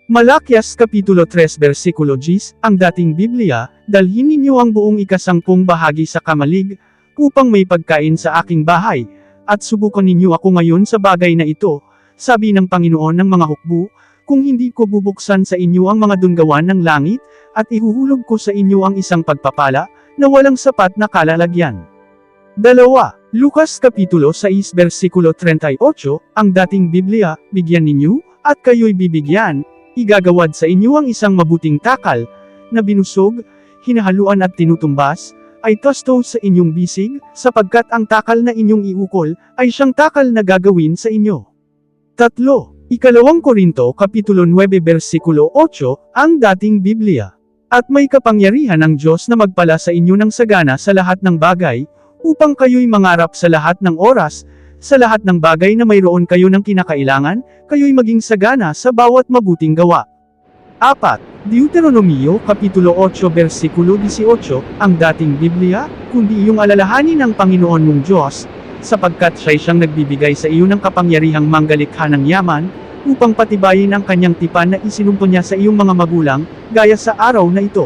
Malakias Kapitulo 3 Versikulo 10, ang dating Biblia, dalhin ninyo ang buong ika-10 bahagi sa kamalig, upang may pagkain sa aking bahay, at subukan ninyo ako ngayon sa bagay na ito, sabi ng Panginoon ng mga hukbo, kung hindi ko bubuksan sa inyo ang mga dunggawan ng langit, at ihuhulog ko sa inyo ang isang pagpapala, na walang sapat na kalalagyan. 2. Lucas Kapitulo 6 Versikulo 38, ang dating Biblia, bigyan ninyo, at kayo'y bibigyan, igagawad sa inyo ang isang mabuting takal, na binusog, hinahaluan at tinutumbas, ay tasto sa inyong bisig, sapagkat ang takal na inyong iukol, ay siyang takal na gagawin sa inyo. 3. Ikalawang Korinto Kapitulo 9 Versikulo 8, ang dating Biblia. At may kapangyarihan ang Diyos na magpala sa inyo ng sagana sa lahat ng bagay, upang kayo'y mangarap sa lahat ng oras, sa lahat ng bagay na mayroon kayo ng kinakailangan, kayo'y maging sagana sa bawat mabuting gawa. 4. Deuteronomio Kapitulo 8 Versikulo 18, ang dating Biblia, kundi iyong alalahanin ng Panginoon mong Diyos, sapagkat siyang nagbibigay sa iyo ng kapangyarihang manggalikha ng yaman, upang patibayin ang kanyang tipan na isinumpo niya sa iyong mga magulang, gaya sa araw na ito.